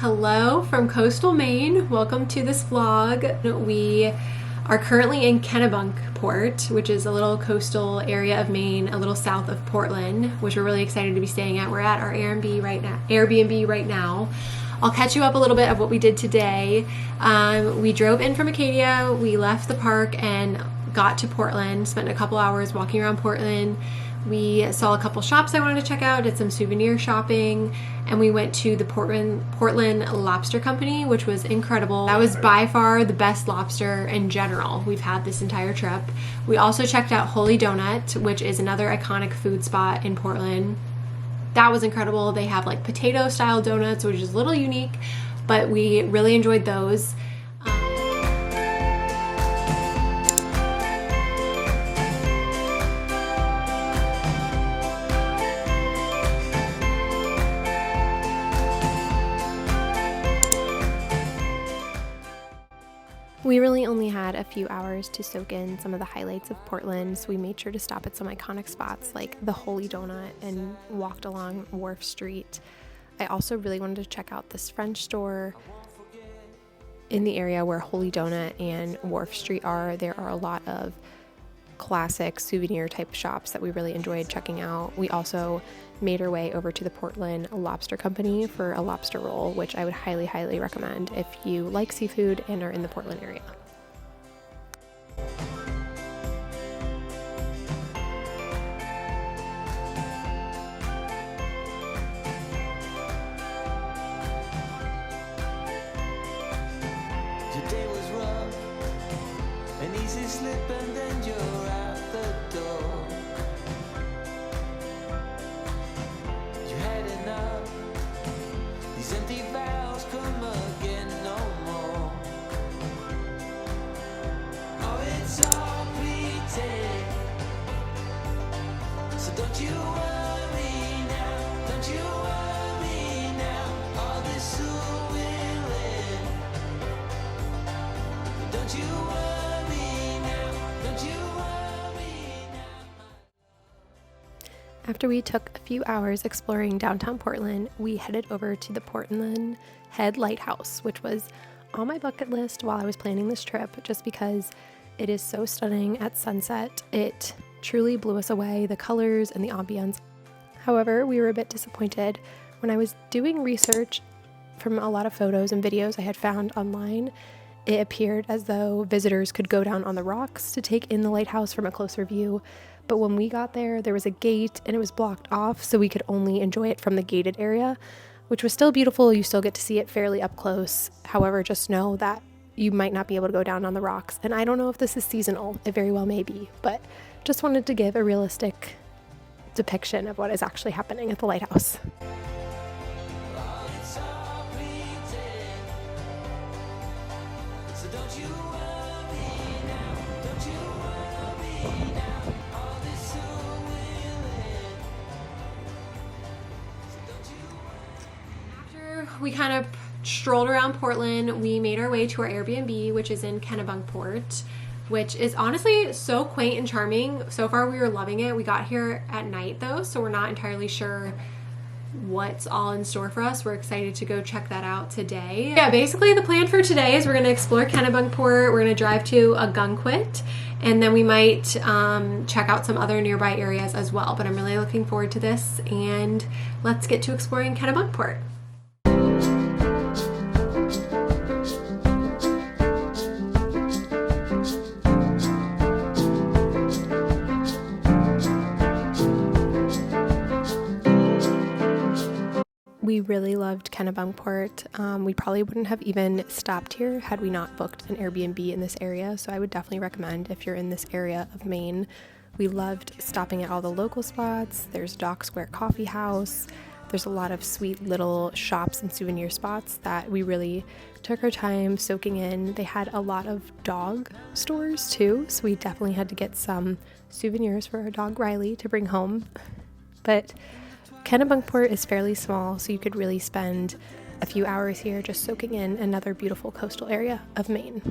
Hello from coastal Maine. Welcome to this vlog. We are currently in Kennebunkport, which is a little coastal area of Maine, a little south of Portland, which we're really excited to be staying at. We're at our Airbnb right now. I'll catch you up a little bit of what we did today. We drove in from Acadia, we left the park and got to Portland, spent a couple hours walking around Portland. We saw a couple shops I wanted to check out, did some souvenir shopping, and we went to the Portland Lobster Company, which was incredible. That was by far the best lobster in general we've had this entire trip. We also checked out Holy Donut, which is another iconic food spot in Portland. That was incredible. They have like potato style donuts, which is a little unique, but we really enjoyed those. We really only had a few hours to soak in some of the highlights of Portland, so we made sure to stop at some iconic spots like the Holy Donut and walked along Wharf Street. I also really wanted to check out this French store in the area where Holy Donut and Wharf Street are. There are a lot of classic souvenir type shops that we really enjoyed checking out. We also made our way over to the Portland Lobster Company for a lobster roll, which I would highly recommend if you like seafood and are in the Portland area. Your day was rough, an easy slip and then you're out the door. You had enough, these empty vows come again no more. Oh, it's all pretend, so don't you worry now, don't you worry now, all this soon will end. Don't you worry now, don't you worry now. After we took a few hours exploring downtown Portland, we headed over to the Portland Head Lighthouse, which was on my bucket list while I was planning this trip, just because it is so stunning at sunset. It truly blew us away, the colors and the ambience. However, we were a bit disappointed. When I was doing research from a lot of photos and videos I had found online, it appeared as though visitors could go down on the rocks to take in the lighthouse from a closer view. But when we got there was a gate and it was blocked off, so we could only enjoy it from the gated area, which was still beautiful. You still get to see it fairly up close. However, just know that you might not be able to go down on the rocks. And I don't know if this is seasonal. It very well may be, but just wanted to give a realistic depiction of what is actually happening at the lighthouse. So don't you worry now, don't you worry now, all this soon will end. So don't you worry. After we kind of strolled around Portland, we made our way to our Airbnb, which is in Kennebunkport, which is honestly so quaint and charming. So far we were loving it. We got here at night though, so we're not entirely sure what's all in store for us. We're excited to go check that out today. Yeah, basically the plan for today is we're going to explore Kennebunkport, we're going to drive to Ogunquit, and then we might check out some other nearby areas as well. But I'm really looking forward to this, and let's get to exploring Kennebunkport. We really loved Kennebunkport. We probably wouldn't have even stopped here had we not booked an Airbnb in this area, so I would definitely recommend if you're in this area of Maine. We loved stopping at all the local spots. There's Dock Square Coffee House. There's a lot of sweet little shops and souvenir spots that we really took our time soaking in. They had a lot of dog stores too, so we definitely had to get some souvenirs for our dog Riley to bring home. But Kennebunkport is fairly small, so you could really spend a few hours here just soaking in another beautiful coastal area of Maine.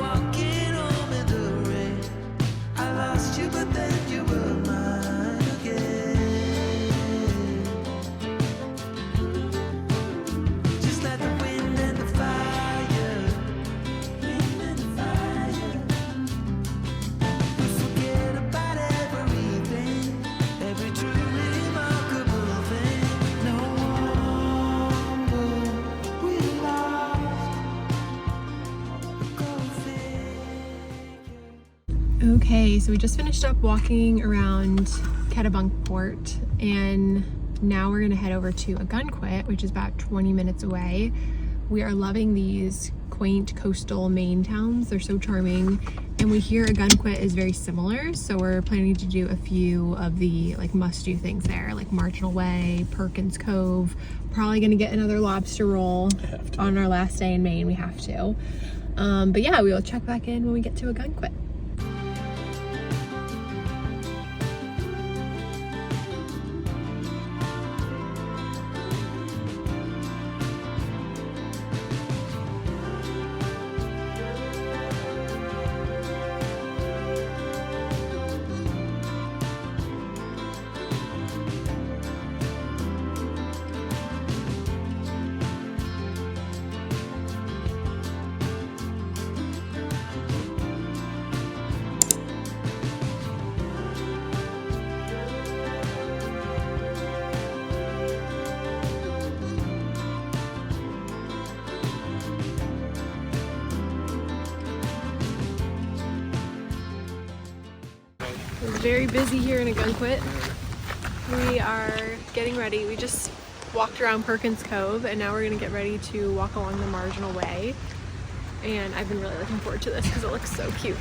walking home in the rain. I lost you, but then you were mine again. Just like the wind and the fire, wind and the fire. We forget about everything, every true remarkable thing. No wonder we lost a gold figure. Okay, so we just finished up walking around Kennebunkport, and now we're gonna head over to Ogunquit, which is about 20 minutes away. We are loving these quaint coastal Maine towns. They're so charming, and we hear Ogunquit is very similar, so we're planning to do a few of the like must-do things there, like Marginal Way, Perkins Cove. Probably gonna get another lobster roll on our last day in Maine. We have to. But yeah, we will check back in when we get to Ogunquit. It's very busy here in Ogunquit. We are getting ready. We just walked around Perkins Cove, and now we're gonna get ready to walk along the Marginal Way. And I've been really looking forward to this because it looks so cute.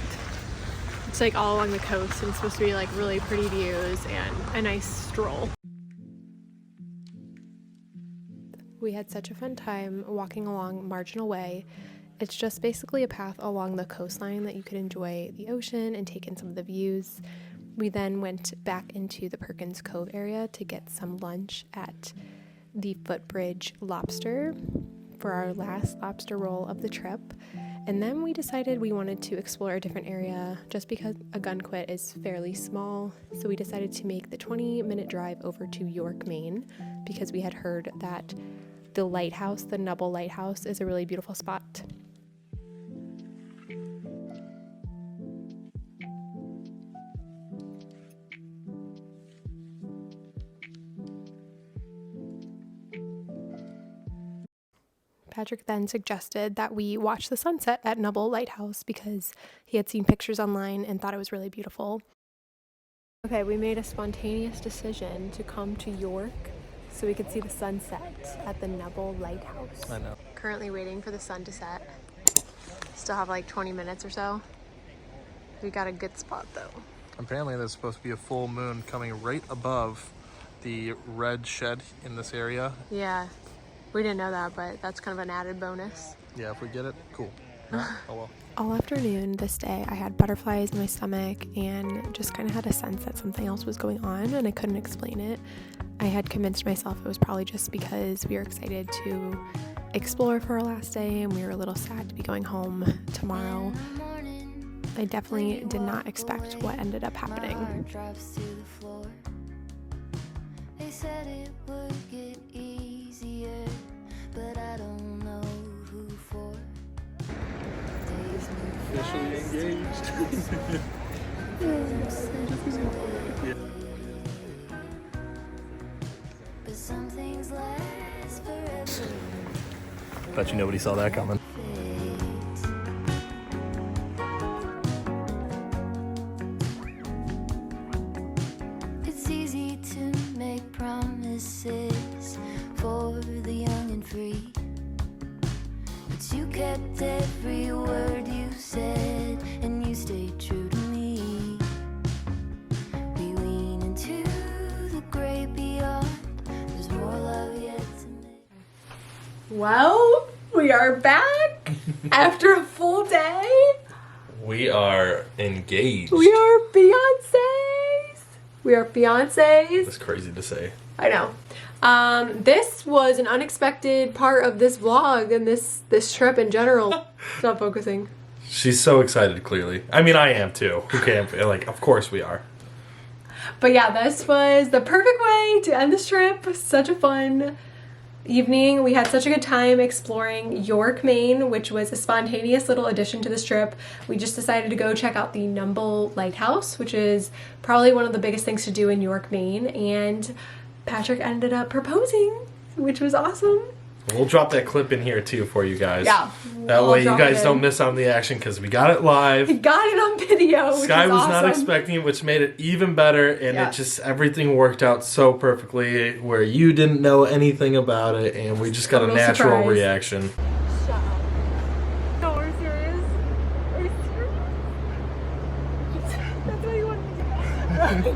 It's like all along the coast, and it's supposed to be like really pretty views and a nice stroll. We had such a fun time walking along Marginal Way. It's just basically a path along the coastline that you could enjoy the ocean and take in some of the views. We then went back into the Perkins Cove area to get some lunch at the Footbridge Lobster for our last lobster roll of the trip. And then we decided we wanted to explore a different area just because Ogunquit is fairly small. So we decided to make the 20-minute drive over to York, Maine, because we had heard that the lighthouse, the Nubble Lighthouse, is a really beautiful spot. Patrick then suggested that we watch the sunset at Nubble Lighthouse because he had seen pictures online and thought it was really beautiful. Okay, we made a spontaneous decision to come to York so we could see the sunset at the Nubble Lighthouse. I know. Currently waiting for the sun to set. Still have like 20 minutes or so. We got a good spot though. Apparently there's supposed to be a full moon coming right above the red shed in this area. Yeah, we didn't know that, but that's kind of an added bonus. Yeah, if we get it, cool. No? Oh well. All afternoon this day, I had butterflies in my stomach and just kind of had a sense that something else was going on and I couldn't explain it. I had convinced myself it was probably just because we were excited to explore for our last day and we were a little sad to be going home tomorrow. I definitely did not expect what ended up happening. They said it would get easier, but I don't know who for. Officially engaged. But some things last forever. Bet you nobody saw that coming. It's easy to make promises for the young and free, but you kept every word you said and you stayed true to me. We lean into the great beyond. There's more love yet to make. Well, we are back after a full day. We are engaged. We are Beyonces. We are Beyonces. That's crazy to say. I know. This was an unexpected part of this vlog and this trip in general. It's not focusing. She's so excited, clearly. I mean, I am too. Who can't? Like, of course we are. But yeah, this was the perfect way to end this trip. Such a fun evening. We had such a good time exploring York, Maine, which was a spontaneous little addition to this trip. We just decided to go check out the Numble Lighthouse, which is probably one of the biggest things to do in York, Maine. And Patrick ended up proposing, which was awesome. We'll drop that clip in here too for you guys. Yeah. That way you guys don't miss out on the action because we got it live. We got it on video. Sky was awesome. not expecting it, which made it even better, and Yeah. it just everything worked out so perfectly where you didn't know anything about it, and we just got a Total natural surprise. reaction. Shut up. No, are you serious? Are you serious? That's what you wanted to do.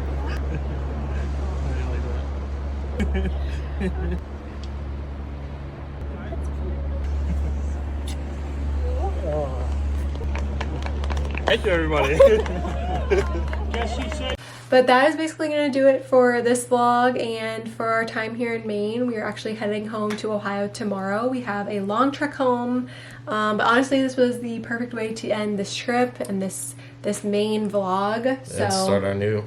Thank you, everybody. But that is basically going to do it for this vlog and for our time here in Maine. We are actually heading home to Ohio tomorrow. We have a long trek home. But honestly, this was the perfect way to end this trip and this Maine vlog. So And start our new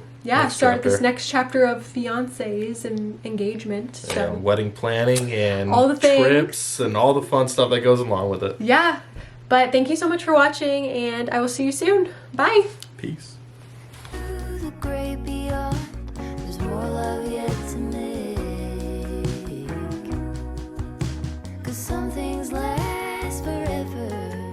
start this chapter. next chapter of fiancés and engagement. So And wedding planning and All the things. trips and all the fun stuff that goes along with it. yeah. But thank you so much for watching, and I will see you soon. Bye. Peace. To the great beyond, there's more love yet to make. 'Cause some things last forever.